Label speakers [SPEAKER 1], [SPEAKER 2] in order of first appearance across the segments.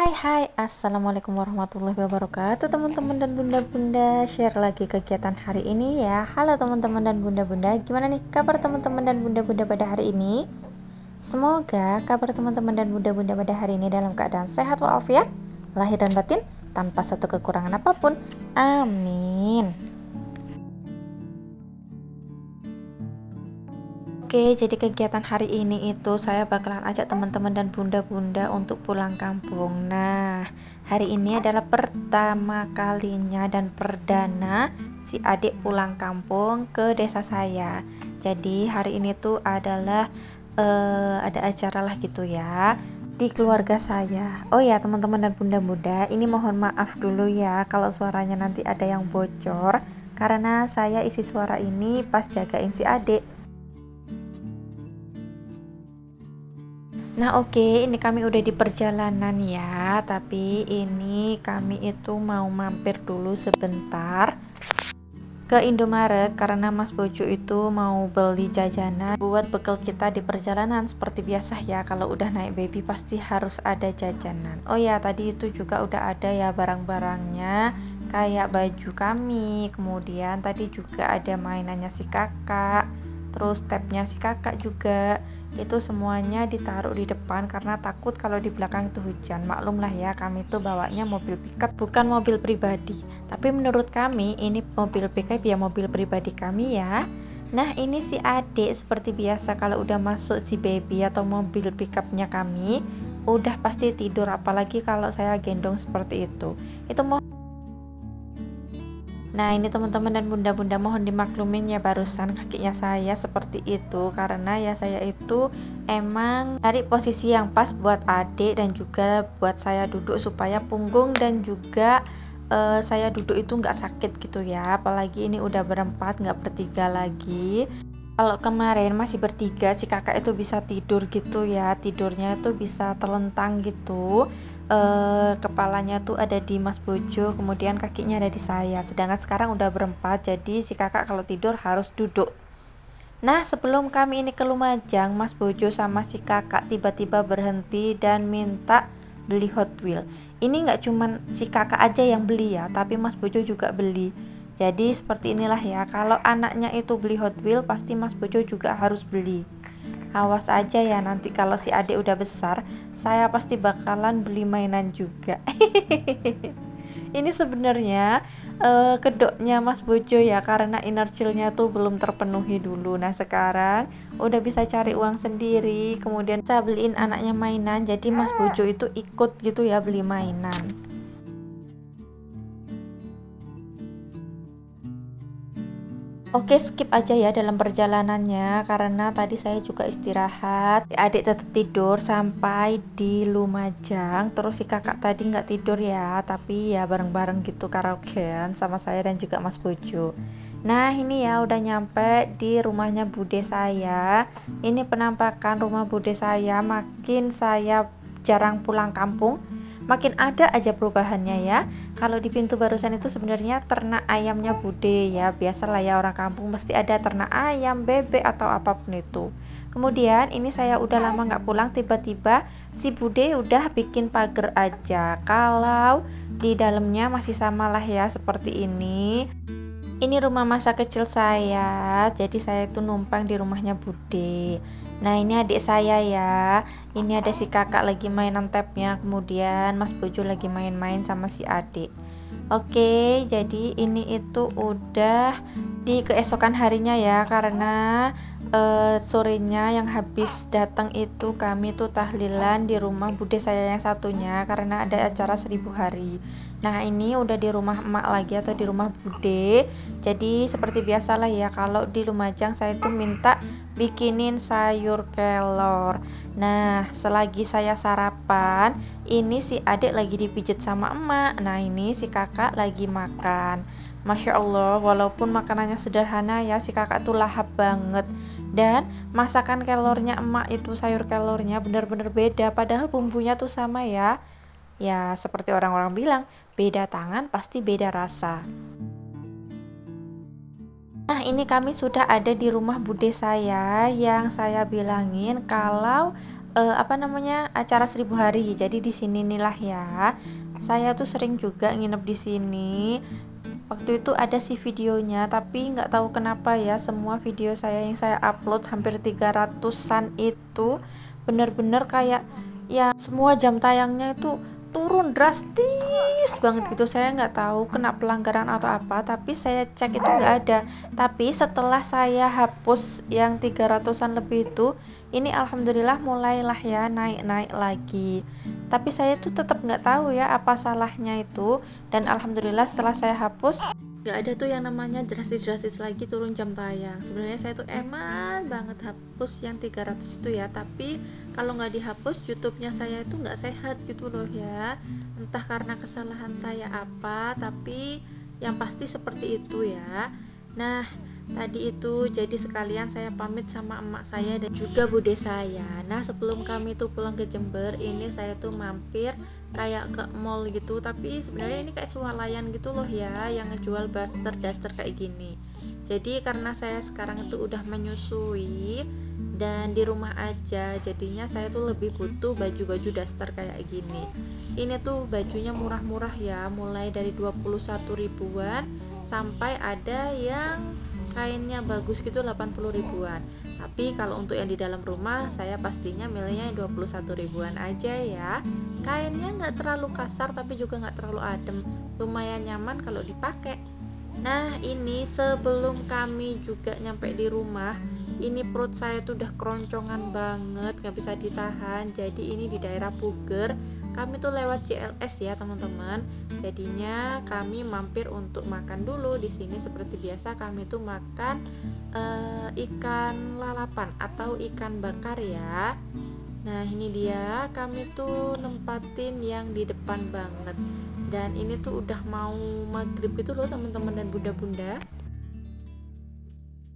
[SPEAKER 1] Hai, Assalamualaikum warahmatullahi wabarakatuh teman-teman dan bunda-bunda. Share lagi kegiatan hari ini ya. Halo teman-teman dan bunda-bunda, gimana nih kabar teman-teman dan bunda-bunda pada hari ini? Semoga kabar teman-teman dan bunda-bunda pada hari ini dalam keadaan sehat walafiat, lahir dan batin, tanpa satu kekurangan apapun. Amin. Oke, jadi kegiatan hari ini itu saya bakalan ajak teman-teman dan bunda-bunda untuk pulang kampung. Nah, hari ini adalah pertama kalinya dan perdana si adik pulang kampung ke desa saya. Jadi hari ini tuh adalah ada acara lah gitu ya di keluarga saya. Oh ya teman-teman dan bunda-bunda, ini mohon maaf dulu ya kalau suaranya nanti ada yang bocor, karena saya isi suara ini pas jagain si adik. Nah oke, ini kami udah di perjalanan ya, tapi ini kami itu mau mampir dulu sebentar ke Indomaret karena Mas Bojo itu mau beli jajanan buat bekal kita di perjalanan. Seperti biasa ya, kalau udah naik baby pasti harus ada jajanan. Oh ya, tadi itu juga udah ada ya barang-barangnya, kayak baju kami, kemudian tadi juga ada mainannya si kakak, terus tabnya si kakak juga. Itu semuanya ditaruh di depan karena takut kalau di belakang itu hujan. Maklum lah ya, kami tuh bawanya mobil pickup, bukan mobil pribadi, tapi menurut kami ini mobil pickup ya, mobil pribadi kami ya. Nah ini si adik seperti biasa kalau udah masuk si baby atau mobil pickupnya kami udah pasti tidur, apalagi kalau saya gendong seperti itu mau. Nah ini teman-teman dan bunda-bunda mohon dimaklumin ya, barusan kakinya saya seperti itu karena ya saya itu emang cari posisi yang pas buat adik dan juga buat saya duduk supaya punggung dan juga saya duduk itu nggak sakit gitu ya, apalagi ini udah berempat nggak bertiga lagi. Kalau kemarin masih bertiga si kakak itu bisa tidur gitu ya, tidurnya itu bisa telentang gitu, kepalanya tuh ada di Mas Bojo, kemudian kakinya ada di saya. Sedangkan sekarang udah berempat, jadi si kakak kalau tidur harus duduk. Nah sebelum kami ini ke Lumajang, Mas Bojo sama si kakak tiba-tiba berhenti dan minta beli Hot Wheel. Ini nggak cuman si kakak aja yang beli ya, tapi Mas Bojo juga beli. Jadi seperti inilah ya, kalau anaknya itu beli Hot Wheel pasti Mas Bojo juga harus beli. Awas aja ya, nanti kalau si adik udah besar saya pasti bakalan beli mainan juga. Ini sebenarnya kedoknya Mas Bojo ya, karena inner chill-nya tuh belum terpenuhi dulu. Nah sekarang udah bisa cari uang sendiri, kemudian saya beliin anaknya mainan, jadi Mas Bojo itu ikut gitu ya beli mainan. Oke, skip aja ya dalam perjalanannya karena tadi saya juga istirahat. Adik tetap tidur sampai di Lumajang. Terus si kakak tadi nggak tidur ya, tapi ya bareng-bareng gitu karaokean sama saya dan juga Mas Bojo. Nah ini ya udah nyampe di rumahnya bude saya. Ini penampakan rumah bude saya. Makin saya jarang pulang kampung, makin ada aja perubahannya ya. Kalau di pintu barusan itu sebenarnya ternak ayamnya bude ya, biasalah ya orang kampung mesti ada ternak ayam, bebek atau apapun itu. Kemudian ini saya udah lama nggak pulang, tiba-tiba si bude udah bikin pagar aja. Kalau di dalamnya masih sama lah ya seperti ini. Ini rumah masa kecil saya, jadi saya itu numpang di rumahnya bude. Nah ini adik saya ya, ini ada si kakak lagi mainan tabnya, kemudian Mas Bojo lagi main-main sama si adik. Oke, jadi ini itu udah di keesokan harinya ya, karena sorenya yang habis datang itu kami tuh tahlilan di rumah bude saya yang satunya karena ada acara 1000 hari. Nah ini udah di rumah emak lagi atau di rumah bude. Jadi seperti biasalah ya, kalau di Lumajang saya tuh minta bikinin sayur kelor. Nah selagi saya sarapan, ini si adik lagi dipijit sama emak. Nah ini si kakak lagi makan. Masya Allah, walaupun makanannya sederhana ya, si kakak tuh lahap banget. Dan masakan kelornya emak itu, sayur kelornya bener-bener beda, padahal bumbunya tuh sama ya. Ya seperti orang-orang bilang, beda tangan pasti beda rasa. Nah ini kami sudah ada di rumah bude saya yang saya bilangin kalau apa namanya, acara 1000 hari. Jadi di sini inilah ya. Saya tuh sering juga nginep di sini. Waktu itu ada sih videonya, tapi nggak tahu kenapa ya semua video saya yang saya upload hampir 300-an itu bener-bener kayak ya semua jam tayangnya itu turun drastis banget gitu. Saya nggak tahu kena pelanggaran atau apa, tapi saya cek itu nggak ada. Tapi setelah saya hapus yang 300-an lebih itu, ini alhamdulillah mulailah ya naik-naik lagi. Tapi saya tuh tetap nggak tahu ya apa salahnya itu, dan alhamdulillah setelah saya hapus nggak ada tuh yang namanya drastis-drastis lagi turun jam tayang. Sebenarnya saya tuh eman banget hapus yang 300 itu ya, tapi kalau nggak dihapus YouTube-nya saya itu nggak sehat gitu loh ya. Entah karena kesalahan saya apa, tapi yang pasti seperti itu ya. Nah, tadi itu jadi sekalian saya pamit sama emak saya dan juga bude saya. Nah, sebelum kami tuh pulang ke Jember, ini saya tuh mampir kayak ke mall gitu, tapi sebenarnya ini kayak swalayan gitu loh ya, yang ngejual daster kayak gini. Jadi karena saya sekarang itu udah menyusui dan di rumah aja, jadinya saya tuh lebih butuh baju-baju daster kayak gini. Ini tuh bajunya murah-murah ya, mulai dari 21 ribuan sampai ada yang kainnya bagus gitu 80 ribuan. Tapi kalau untuk yang di dalam rumah saya pastinya milihnya 21 ribuan aja ya. Kainnya nggak terlalu kasar tapi juga nggak terlalu adem, lumayan nyaman kalau dipakai. Nah, ini sebelum kami juga nyampe di rumah, ini perut saya tuh udah keroncongan banget, nggak bisa ditahan. Jadi ini di daerah Puger, kami tuh lewat JLS ya teman-teman. Jadinya kami mampir untuk makan dulu di sini. Seperti biasa kami tuh makan ikan lalapan atau ikan bakar ya. Nah, ini dia, kami tuh nempatin yang di depan banget. Dan ini tuh udah mau maghrib gitu loh teman-teman dan bunda-bunda.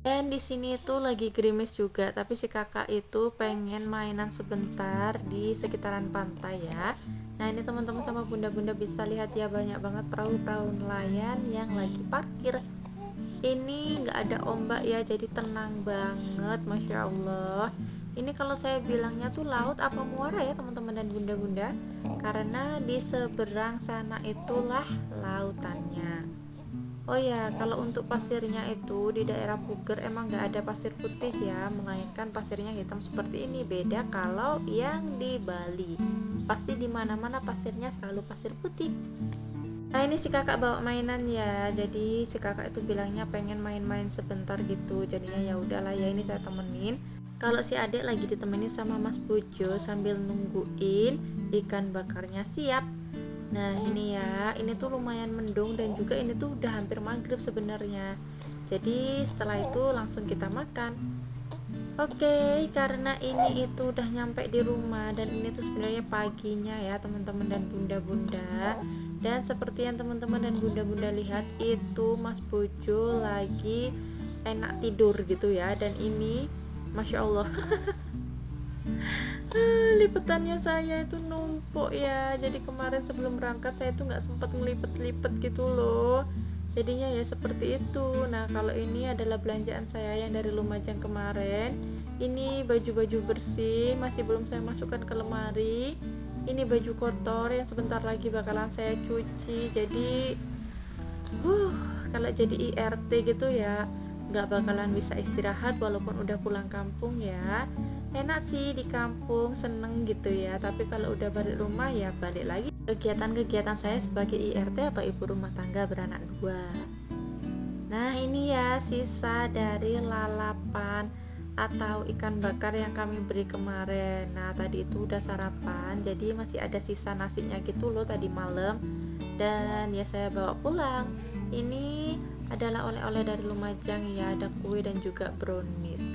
[SPEAKER 1] Dan di sini tuh lagi gerimis juga, tapi si kakak itu pengen mainan sebentar di sekitaran pantai ya. Nah, ini teman-teman sama bunda-bunda bisa lihat ya, banyak banget perahu-perahu nelayan yang lagi parkir. Ini nggak ada ombak ya, jadi tenang banget, masya Allah. Ini kalau saya bilangnya tuh laut apa muara ya teman-teman dan bunda-bunda, karena di seberang sana itulah lautannya. Oh ya, kalau untuk pasirnya itu di daerah Puger emang nggak ada pasir putih ya, melainkan pasirnya hitam seperti ini. Beda kalau yang di Bali, pasti di mana-mana pasirnya selalu pasir putih. Nah, ini si kakak bawa mainan ya, jadi si kakak itu bilangnya pengen main-main sebentar gitu. Jadinya ya udahlah ya, ini saya temenin. Kalau si adik lagi ditemenin sama Mas Bojo sambil nungguin ikan bakarnya siap. Nah, ini ya, ini tuh lumayan mendung dan juga ini tuh udah hampir maghrib sebenarnya. Jadi setelah itu langsung kita makan. Oke, karena ini itu udah nyampe di rumah dan ini tuh sebenarnya paginya ya teman-teman dan bunda-bunda. Dan seperti yang teman-teman dan bunda-bunda lihat itu Mas Bojo lagi enak tidur gitu ya. Dan ini masya Allah lipetannya saya itu numpuk ya. Jadi kemarin sebelum berangkat saya tuh nggak sempat ngelipet-lipet gitu loh, jadinya ya seperti itu. Nah, kalau ini adalah belanjaan saya yang dari Lumajang kemarin. Ini baju-baju bersih masih belum saya masukkan ke lemari. Ini baju kotor yang sebentar lagi bakalan saya cuci. Jadi kalau jadi IRT gitu ya nggak bakalan bisa istirahat walaupun udah pulang kampung ya. Enak sih di kampung, seneng gitu ya, tapi kalau udah balik rumah ya balik lagi kegiatan-kegiatan saya sebagai IRT atau ibu rumah tangga beranak dua. Nah, ini ya sisa dari lalapan atau ikan bakar yang kami beri kemarin. Nah, tadi itu udah sarapan, jadi masih ada sisa nasinya gitu loh tadi malam, dan ya saya bawa pulang. Ini adalah oleh-oleh dari Lumajang ya, ada kue dan juga brownies.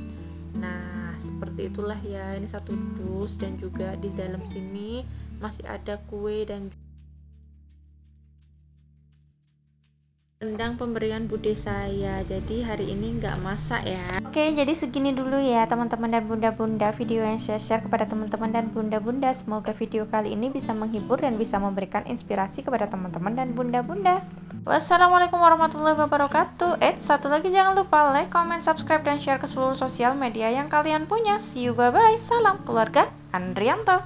[SPEAKER 1] Nah, seperti itulah ya, ini satu dus dan juga di dalam sini masih ada kue dan rendang pemberian bude saya. Jadi hari ini nggak masak ya. Oke, jadi segini dulu ya teman-teman dan bunda-bunda video yang saya share kepada teman-teman dan bunda-bunda. Semoga video kali ini bisa menghibur dan bisa memberikan inspirasi kepada teman-teman dan bunda-bunda. Wassalamualaikum warahmatullahi wabarakatuh. Satu lagi jangan lupa like, comment, subscribe, dan share ke seluruh sosial media yang kalian punya. See you, bye-bye. Salam keluarga. Andrianto.